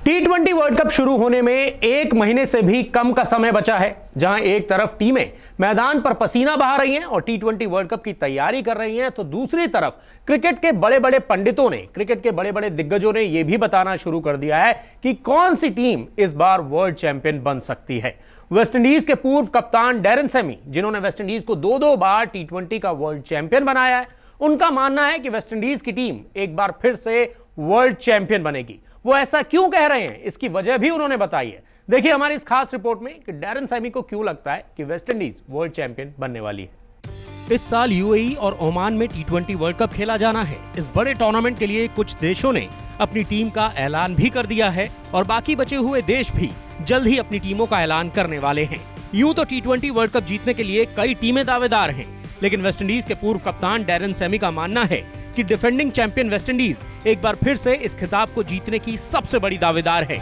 T20 world cup शुरू होने में एक महीने से भी कम का समय बचा है, जहां एक तरफ टीमें मैदान पर पसीना बहा रही हैं और T20 वर्ल्ड कप की तैयारी कर रही हैं, तो दूसरी तरफ क्रिकेट के बड़े बड़े पंडितों ने, क्रिकेट के बड़े बड़े दिग्गजों ने यह भी बताना शुरू कर दिया है कि कौन सी टीम इस बार वर्ल्ड चैंपियन बन सकती है। वेस्टइंडीज के पूर्व कप्तान डैरेन सेमी, जिन्होंने वेस्टइंडीज को दो बार T20 का वर्ल्ड चैंपियन बनाया है, उनका मानना है कि वेस्टइंडीज की टीम एक बार फिर से वर्ल्ड चैंपियन बनेगी। वो ऐसा क्यों कह रहे हैं, इसकी वजह भी उन्होंने बताई है। देखिए हमारी इस खास रिपोर्ट में कि डैरेन सेमी को क्यों लगता है कि वेस्टइंडीज वर्ल्ड चैंपियन बनने वाली है। इस साल यूएई और ओमान में T20 वर्ल्ड कप खेला जाना है। इस बड़े टूर्नामेंट के लिए कुछ देशों ने अपनी टीम का ऐलान भी कर दिया है और बाकी बचे हुए देश भी जल्द ही अपनी टीमों का ऐलान करने वाले हैं। यूं तो T20 वर्ल्ड कप जीतने के लिए कई टीमें दावेदार हैं, लेकिन वेस्टइंडीज के पूर्व कप्तान डैरेन सेमी का मानना है कि डिफेंडिंग चैंपियन वेस्टइंडीज एक बार फिर से इस खिताब को जीतने की सबसे बड़ी दावेदार है।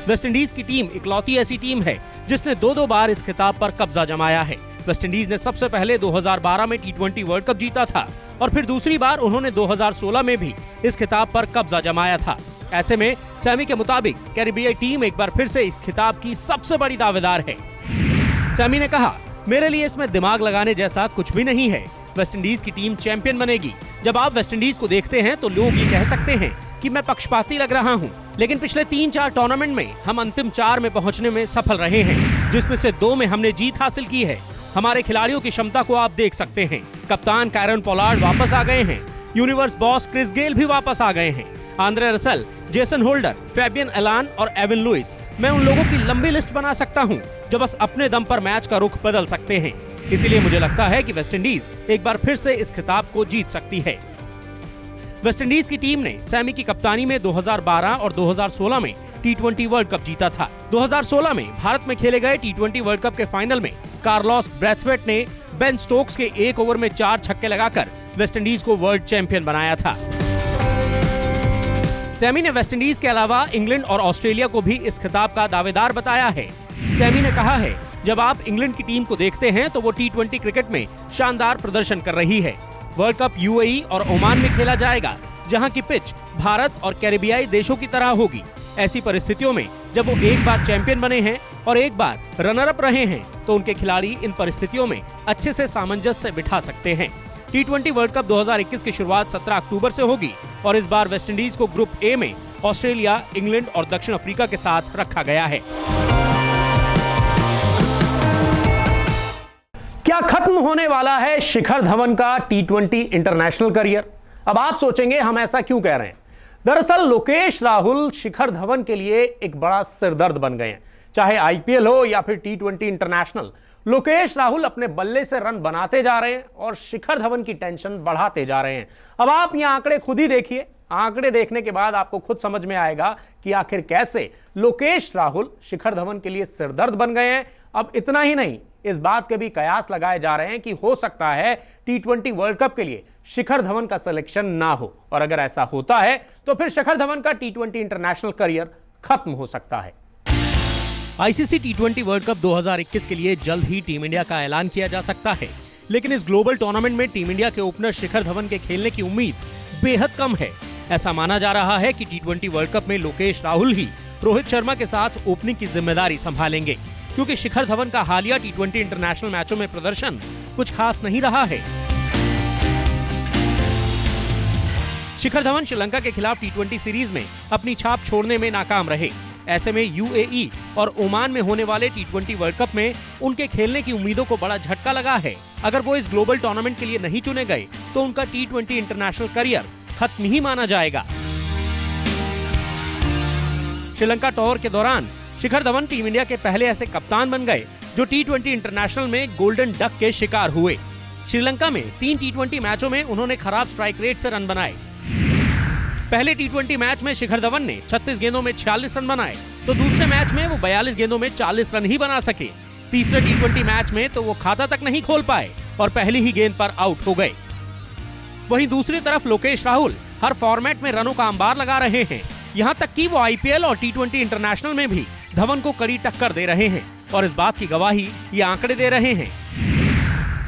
वेस्टइंडीज की टीम इकलौती ऐसी टीम है जिसने दो बार इस खिताब पर कब्जा जमाया है। वेस्टइंडीज ने सबसे पहले 2012 में T20 वर्ल्ड कप जीता था और फिर दूसरी बार उन्होंने 2016 में भी इस खिताब पर कब्जा जमाया था। ऐसे में सेमी के मुताबिक कैरिबियाई टीम एक बार फिर से इस खिताब की सबसे बड़ी दावेदार है। सेमी ने कहा, मेरे लिए इसमें दिमाग लगाने जैसा कुछ भी नहीं है। वेस्टइंडीज की टीम चैंपियन बनेगी। जब आप वेस्टइंडीज को देखते हैं तो लोग ये कह सकते हैं कि मैं पक्षपाती लग रहा हूं, लेकिन पिछले 3-4 टूर्नामेंट में हम अंतिम 4 में पहुंचने में सफल रहे हैं, जिसमें से 2 में हमने जीत हासिल की है। हमारे खिलाड़ियों की क्षमता को आप देख सकते हैं। कप्तान कायरन पोलार्ड वापस आ गए हैं। यूनिवर्स बॉस क्रिस गेल भी वापस आ गए हैं। Andre Russell, Jason holder, Fabian एलान और एविन लुइस, मैं उन लोगों की लंबी लिस्ट बना सकता हूं जो बस अपने दम पर मैच का रुख बदल सकते हैं। इसीलिए मुझे लगता है कि वेस्टइंडीज एक बार फिर से इस खिताब को जीत सकती है। वेस्टइंडीज की टीम ने सेमी की कप्तानी में 2012 और 2016 में T20 वर्ल्ड कप जीता था। 2016 में भारत में खेले गए T20 वर्ल्ड कप के फाइनल में कार्लोस ब्रैथवेट ने बेन स्टोक्स के 1 ओवर में 4 छक्के लगाकर वेस्टइंडीज को वर्ल्ड चैंपियन बनाया था। सेमी ने वेस्टइंडीज के अलावा इंग्लैंड और ऑस्ट्रेलिया को भी इस खिताब का दावेदार बताया है। सेमी ने कहा है, जब आप इंग्लैंड की टीम को देखते हैं तो वो T20 क्रिकेट में शानदार प्रदर्शन कर रही है। वर्ल्ड कप यूएई और ओमान में खेला जाएगा, जहां की पिच भारत और कैरिबियाई देशों की तरह होगी। ऐसी परिस्थितियों में जब वो एक बार चैंपियन बने हैं और एक बार रनर अप रहे हैं, तो उनके खिलाड़ी इन परिस्थितियों में अच्छे से सामंजस्य बिठा सकते हैं। T20 वर्ल्ड कप 2021 की शुरुआत 17 अक्टूबर से होगी और इस बार वेस्टइंडीज को ग्रुप ए में ऑस्ट्रेलिया, इंग्लैंड और दक्षिण अफ्रीका के साथ रखा गया है। क्या खत्म होने वाला है शिखर धवन का T20 इंटरनेशनल करियर? अब आप सोचेंगे हम ऐसा क्यों कह रहे हैं। दरअसल लोकेश राहुल शिखर धवन के लिए एक बड़ा सिरदर्द बन गए हैं। चाहे आईपीएल हो या फिर T20 इंटरनेशनल, लोकेश राहुल अपने बल्ले से रन बनाते जा रहे हैं और शिखर धवन की टेंशन बढ़ाते जा रहे हैं। अब आप ये आंकड़े खुद ही देखिए। आंकड़े देखने के बाद आपको खुद समझ में आएगा कि आखिर कैसे लोकेश राहुल शिखर धवन के लिए सिरदर्द बन गए हैं। अब इतना ही नहीं, इस बात के भी कयास लगाए जा रहे हैं कि हो सकता है T20 वर्ल्ड कप के लिए शिखर धवन का सिलेक्शन ना हो, और अगर ऐसा होता है तो फिर शिखर धवन का T20 इंटरनेशनल करियर खत्म हो सकता है। आईसीसी T20 वर्ल्ड कप 2021 के लिए जल्द ही टीम इंडिया का ऐलान किया जा सकता है, लेकिन इस ग्लोबल टूर्नामेंट में टीम इंडिया के ओपनर शिखर धवन के खेलने की उम्मीद बेहद कम है। ऐसा माना जा रहा है कि T20 वर्ल्ड कप में लोकेश राहुल ही रोहित शर्मा के साथ ओपनिंग की जिम्मेदारी संभालेंगे, क्योंकि शिखर धवन का हालिया T20 इंटरनेशनल मैचों में प्रदर्शन कुछ खास नहीं रहा है। शिखर धवन श्रीलंका के खिलाफ T20 सीरीज में अपनी छाप छोड़ने में नाकाम रहे। ऐसे में यूएई और ओमान में होने वाले T20 वर्ल्ड कप में उनके खेलने की उम्मीदों को बड़ा झटका लगा है। अगर वो इस ग्लोबल टूर्नामेंट के लिए नहीं चुने गए तो उनका T20 इंटरनेशनल करियर खत्म ही माना जाएगा। श्रीलंका टूर के दौरान शिखर धवन टीम इंडिया के पहले ऐसे कप्तान बन गए जो T20 इंटरनेशनल में गोल्डन डक के शिकार हुए। श्रीलंका में 3 T20 मैचों में उन्होंने खराब स्ट्राइक रेट से रन बनाए। पहले T20 मैच में शिखर धवन ने 36 गेंदों में 46 रन बनाए, तो दूसरे मैच में वो 42 गेंदों में 40 रन ही बना सके। तीसरे T20 मैच में तो वो खाता तक नहीं खोल पाए और पहली ही गेंद पर आउट हो गए। वहीं दूसरी तरफ लोकेश राहुल हर फॉर्मेट में रनों का अंबार लगा रहे हैं। यहाँ तक कि वो आईपीएल और T20 इंटरनेशनल में भी धवन को कड़ी टक्कर दे रहे हैं और इस बात की गवाही ये आंकड़े दे रहे हैं।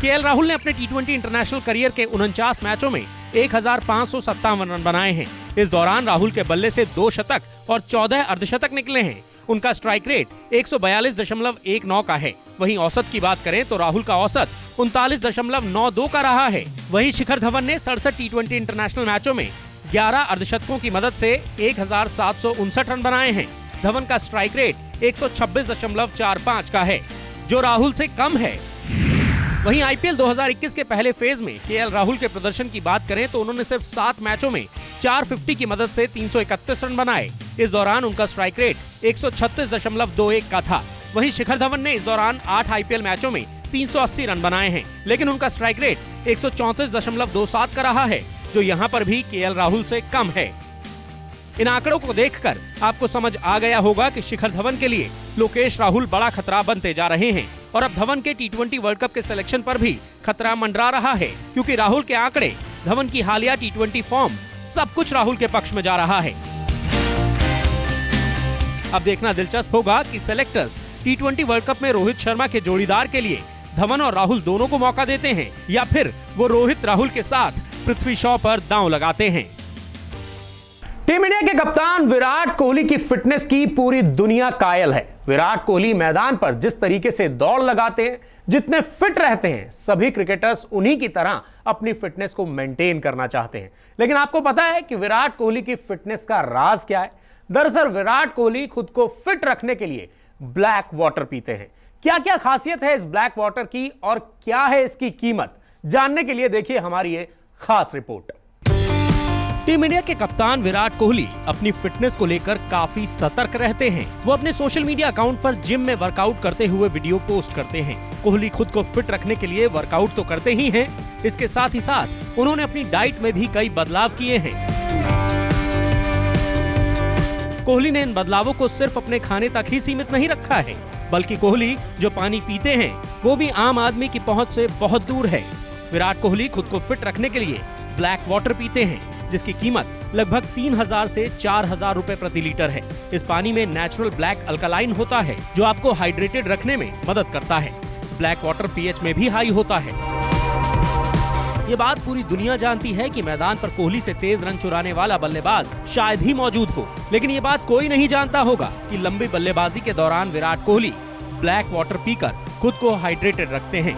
केएल राहुल ने अपने T20 इंटरनेशनल करियर के 49 मैचों में 1557 रन बनाए हैं। इस दौरान राहुल के बल्ले से 2 शतक और 14 अर्धशतक निकले हैं। उनका स्ट्राइक रेट 142.19 का है। वहीं औसत की बात करें तो राहुल का औसत 39.92 का रहा है। वहीं शिखर धवन ने 67 टी20 इंटरनेशनल मैचों में 11 अर्धशतकों की मदद से 1759 रन बनाए हैं। धवन का स्ट्राइक रेट 126.45 का है, जो राहुल से कम है। वहीं आईपीएल 2021 के पहले फेज में केएल राहुल के प्रदर्शन की बात करें तो उन्होंने सिर्फ 7 मैचों में 450 की मदद से 331 रन बनाए। इस दौरान उनका स्ट्राइक रेट 136.21 का था। वहीं शिखर धवन ने इस दौरान 8 आईपीएल मैचों में 380 रन बनाए हैं, लेकिन उनका स्ट्राइक रेट 134.27 का रहा है, जो यहां पर भी केएल राहुल से कम है। इन आंकड़ों को देखकर आपको समझ आ गया होगा कि शिखर धवन के लिए लोकेश राहुल बड़ा खतरा बनते जा रहे हैं और अब धवन के टी20 वर्ल्ड कप के सिलेक्शन पर भी खतरा मंडरा रहा है, क्योंकि राहुल के आंकड़े, धवन की हालिया टी20 फॉर्म, सब कुछ राहुल के पक्ष में जा रहा है। अब देखना दिलचस्प होगा कि सेलेक्टर्स टी20 वर्ल्ड कप में रोहित शर्मा के जोड़ीदार के लिए धवन और राहुल दोनों को मौका देते हैं या फिर वो रोहित राहुल के साथ पृथ्वी शॉ पर दांव लगाते हैं। टीम इंडिया के कप्तान विराट कोहली की फिटनेस की पूरी दुनिया कायल है। विराट कोहली मैदान पर जिस तरीके से दौड़ लगाते हैं, जितने फिट रहते हैं, सभी क्रिकेटर्स उन्हीं की तरह अपनी फिटनेस को मेंटेन करना चाहते हैं। लेकिन आपको पता है कि विराट कोहली की फिटनेस का राज क्या है? दरअसल विराट कोहली खुद को फिट रखने के लिए ब्लैक वाटर पीते हैं। क्या क्या खासियत है इस ब्लैक वाटर की और क्या है इसकी कीमत, जानने के लिए देखिए हमारी ये खास रिपोर्ट। टीम इंडिया के कप्तान विराट कोहली अपनी फिटनेस को लेकर काफी सतर्क रहते हैं। वो अपने सोशल मीडिया अकाउंट पर जिम में वर्कआउट करते हुए वीडियो पोस्ट करते हैं। कोहली खुद को फिट रखने के लिए वर्कआउट तो करते ही हैं, इसके साथ ही साथ उन्होंने अपनी डाइट में भी कई बदलाव किए हैं। कोहली ने इन बदलावों को सिर्फ अपने खाने तक ही सीमित नहीं रखा है, बल्कि कोहली जो पानी पीते हैं वो भी आम आदमी की पहुंच से बहुत दूर है। विराट कोहली खुद को फिट रखने के लिए ब्लैक वाटर पीते हैं, जिसकी कीमत लगभग 3000 से 4000 रुपए प्रति लीटर है। इस पानी में नेचुरल ब्लैक अल्कलाइन होता है, जो आपको हाइड्रेटेड रखने में मदद करता है। ब्लैक वाटर पीएच में भी हाई होता है। ये बात पूरी दुनिया जानती है कि मैदान पर कोहली से तेज रन चुराने वाला बल्लेबाज शायद ही मौजूद हो, लेकिन ये बात कोई नहीं जानता होगा कि लंबी बल्लेबाजी के दौरान विराट कोहली ब्लैक वाटर पीकर खुद को हाइड्रेटेड रखते हैं।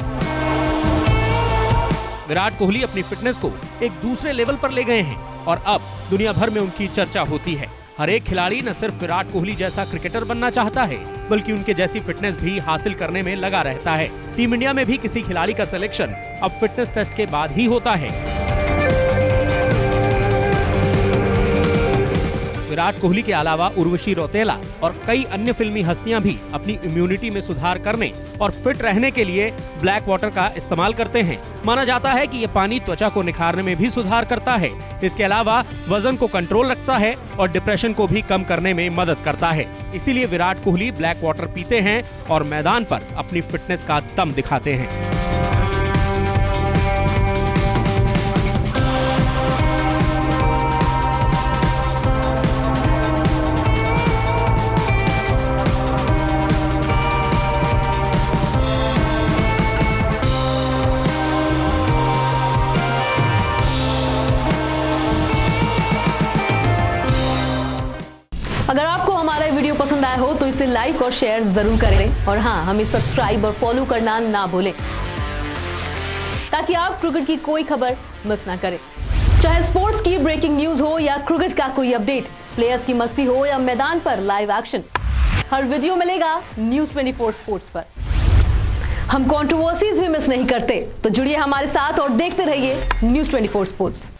विराट कोहली अपनी फिटनेस को एक दूसरे लेवल पर ले गए हैं और अब दुनिया भर में उनकी चर्चा होती है। हर एक खिलाड़ी न सिर्फ विराट कोहली जैसा क्रिकेटर बनना चाहता है, बल्कि उनके जैसी फिटनेस भी हासिल करने में लगा रहता है। टीम इंडिया में भी किसी खिलाड़ी का सिलेक्शन अब फिटनेस टेस्ट के बाद ही होता है। विराट कोहली के अलावा उर्वशी रौतेला और कई अन्य फिल्मी हस्तियां भी अपनी इम्यूनिटी में सुधार करने और फिट रहने के लिए ब्लैक वाटर का इस्तेमाल करते हैं। माना जाता है कि ये पानी त्वचा को निखारने में भी सुधार करता है। इसके अलावा वजन को कंट्रोल रखता है और डिप्रेशन को भी कम करने में मदद करता है। इसीलिए विराट कोहली ब्लैक वाटर पीते हैं और मैदान पर अपनी फिटनेस का दम दिखाते हैं। अगर आपको हमारा वीडियो पसंद आया हो तो इसे लाइक और शेयर जरूर करें और हाँ, हमें सब्सक्राइब और फॉलो करना ना भूलें, ताकि आप क्रिकेट की कोई खबर मिस ना करें। चाहे स्पोर्ट्स की ब्रेकिंग न्यूज हो या क्रिकेट का कोई अपडेट, प्लेयर्स की मस्ती हो या मैदान पर लाइव एक्शन, हर वीडियो मिलेगा न्यूज़ 24 स्पोर्ट्स पर। हम कंट्रोवर्सीज भी मिस नहीं करते, तो जुड़िए हमारे साथ और देखते रहिए न्यूज़ 24 स्पोर्ट्स।